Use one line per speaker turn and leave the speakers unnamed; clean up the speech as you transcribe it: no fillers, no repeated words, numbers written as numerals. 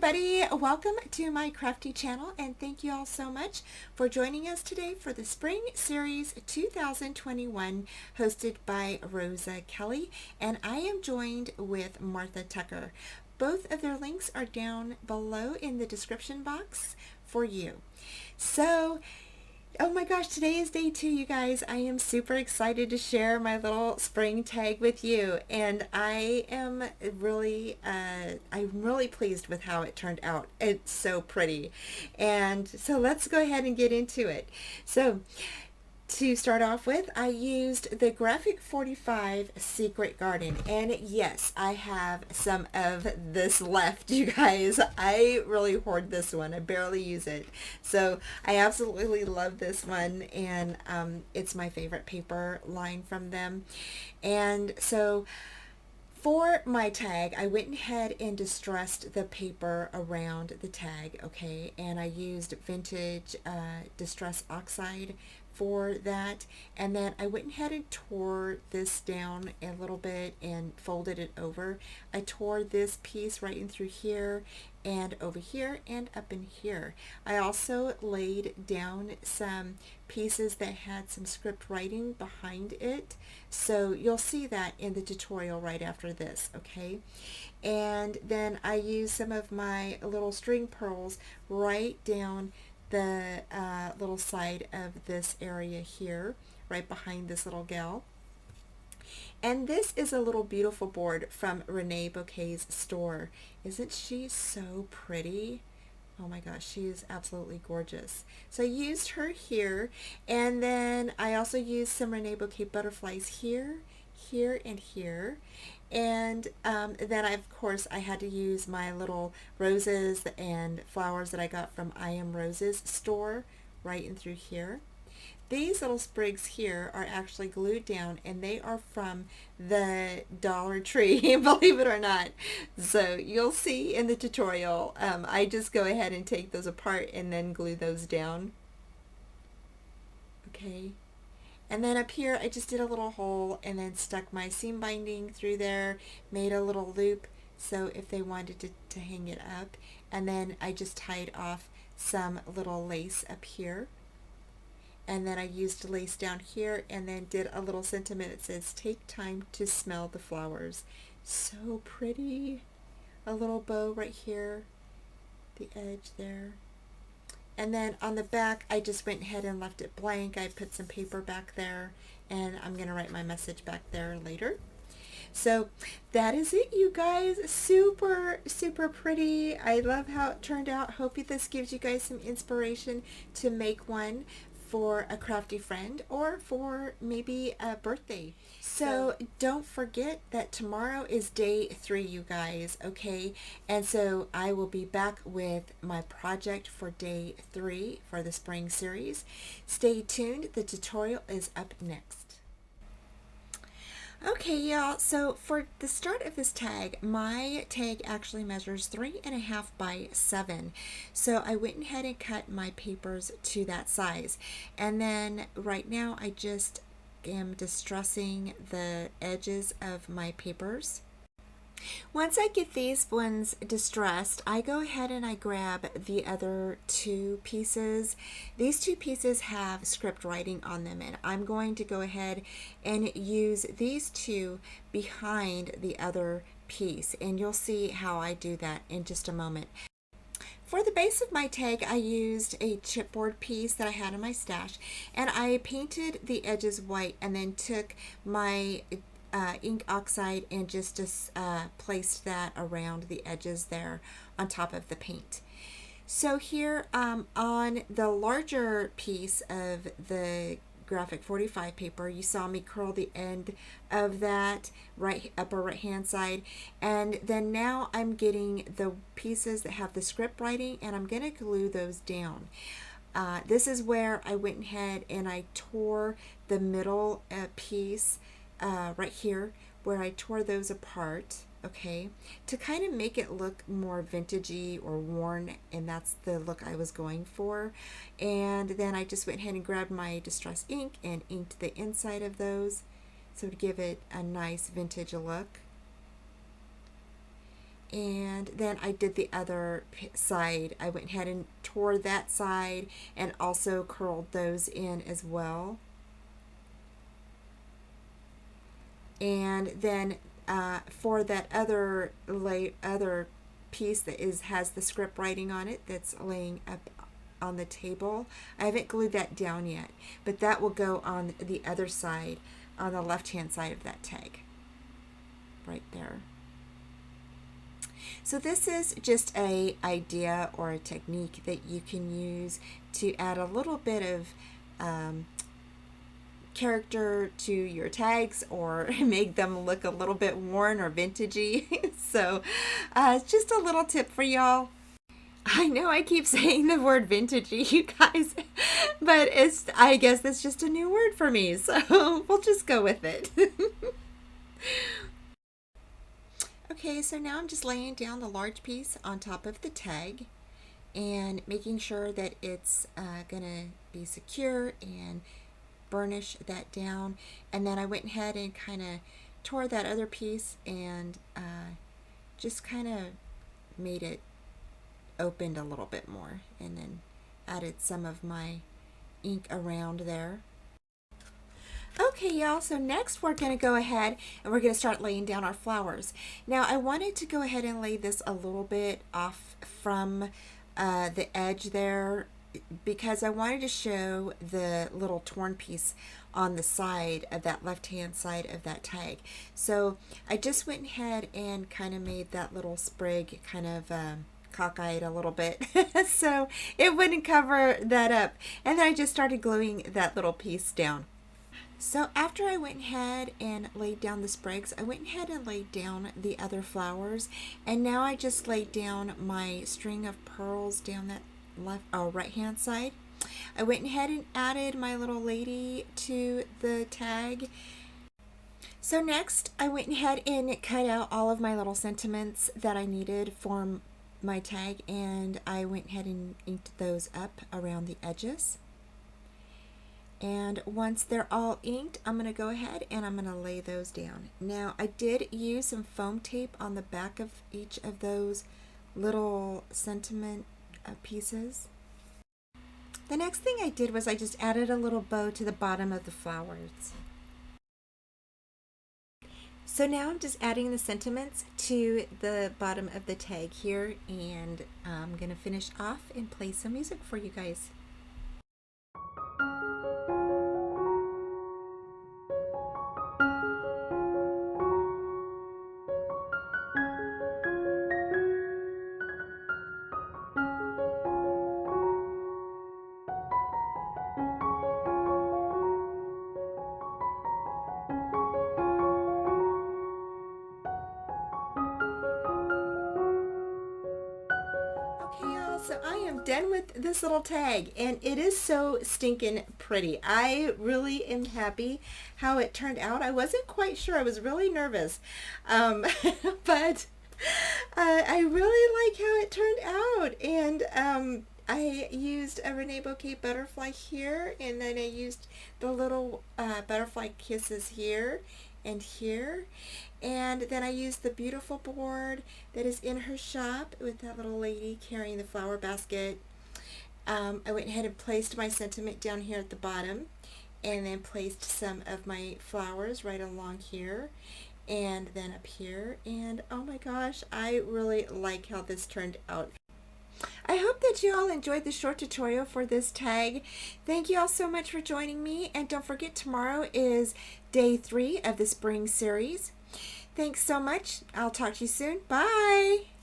everybody, welcome to my crafty channel, and thank you all so much for joining us today for the Spring Series 2021 hosted by Rosa Kelly, and I am joined with Martha Tucker. Both of their links are down below in the description box for you. So oh my gosh, today is day 2, you guys. I am super excited to share my little spring tag with you, and I am I'm really pleased with how it turned out. It's so pretty. And so let's go ahead and get into it. So to start off with, I used the Graphic 45 Secret Garden, and yes, I have some of this left, you guys. I really hoard this one. I barely use it, so I absolutely love this one, and it's my favorite paper line from them. And so for my tag, I went ahead and distressed the paper around the tag, okay, and I used vintage distress oxide for that, and then I went ahead and tore this down a little bit and folded it over. I tore this piece right in through here and over here and up in here. I also laid down some pieces that had some script writing behind it, so you'll see that in the tutorial right after this, okay? And then I used some of my little string pearls right down the little side of this area here, right behind this little gal. And this is a little beautiful board from Renea Bouquet's store. Isn't she so pretty? Oh my gosh, she is absolutely gorgeous. So I used her here, and then I also used some Renea Bouquet butterflies here, here, and here. And then of course I had to use my little roses and flowers that I got from I Am Roses store right in through here. These little sprigs here are actually glued down, and they are from the Dollar Tree, believe it or not. So you'll see in the tutorial, I just go ahead and take those apart and then glue those down. Okay. And then up here, I just did a little hole and then stuck my seam binding through there, made a little loop so if they wanted to hang it up. And then I just tied off some little lace up here. And then I used lace down here and then did a little sentiment that says, "Take time to smell the flowers." So pretty. A little bow right here, the edge there. And then on the back, I just went ahead and left it blank. I put some paper back there, and I'm going to write my message back there later. So that is it, you guys. Super, super pretty. I love how it turned out. Hope this gives you guys some inspiration to make one for a crafty friend or for maybe a birthday. So don't forget that tomorrow is day 3, you guys, okay? And so I will be back with my project for day 3 for the spring series. Stay tuned. The tutorial is up next. Okay, y'all, so for the start of this tag, my tag actually measures 3.5 by 7. So I went ahead and cut my papers to that size. And then right now I just am distressing the edges of my papers. Once I get these ones distressed, I go ahead and I grab the other 2 pieces. These 2 pieces have script writing on them, and I'm going to go ahead and use these 2 behind the other piece, and you'll see how I do that in just a moment. For the base of my tag, I used a chipboard piece that I had in my stash, and I painted the edges white and then took my ink oxide and just placed that around the edges there on top of the paint. So here on the larger piece of the Graphic 45 paper, you saw me curl the end of that upper right hand side, and then now I'm getting the pieces that have the script writing, and I'm going to glue those down. This is where I went ahead and I tore the middle piece right here, where I tore those apart, okay, to kind of make it look more vintagey or worn, and that's the look I was going for. And then I just went ahead and grabbed my distress ink and inked the inside of those so to give it a nice vintage look. And then I did the other side. I went ahead and tore that side and also curled those in as well. And then for that other piece that has the script writing on it that's laying up on the table, I haven't glued that down yet, but that will go on the other side, on the left hand side of that tag right there. So this is just a idea or a technique that you can use to add a little bit of character to your tags, or make them look a little bit worn or vintagey. So it's just a little tip for y'all. I know I keep saying the word vintagey, you guys, but I guess that's just a new word for me, so we'll just go with it. Okay, so now I'm just laying down the large piece on top of the tag and making sure that it's gonna be secure, and burnish that down. And then I went ahead and kind of tore that other piece and just kind of made it opened a little bit more, and then added some of my ink around there. Okay, y'all, so next we're going to go ahead and we're going to start laying down our flowers. Now, I wanted to go ahead and lay this a little bit off from the edge there, because I wanted to show the little torn piece on the side of that left-hand side of that tag. So I just went ahead and kind of made that little sprig kind of cockeyed a little bit so it wouldn't cover that up. And then I just started gluing that little piece down. So after I went ahead and laid down the sprigs, I went ahead and laid down the other flowers, and now I just laid down my string of pearls down that right hand side. I went ahead and added my little lady to the tag. So next I went ahead and cut out all of my little sentiments that I needed for my tag, and I went ahead and inked those up around the edges. And once they're all inked, I'm going to go ahead and I'm going to lay those down. Now, I did use some foam tape on the back of each of those little sentiment pieces. The next thing I did was I just added a little bow to the bottom of the flowers. So now I'm just adding the sentiments to the bottom of the tag here, and I'm going to finish off and play some music for you guys. Okay, y'all, so I am done with this little tag, and it is so stinking pretty. I really am happy how it turned out. I wasn't quite sure. I was really nervous, but I really like how it turned out. And I used a Renea Bouquet butterfly here, and then I used the little butterfly kisses here and here. And then I used the beautiful board that is in her shop with that little lady carrying the flower basket. I went ahead and placed my sentiment down here at the bottom, and then placed some of my flowers right along here and then up here. And oh my gosh, I really like how this turned out. I hope that you all enjoyed the short tutorial for this tag. Thank you all so much for joining me, and don't forget, tomorrow is day 3 of the spring series. Thanks so much. I'll talk to you soon. Bye.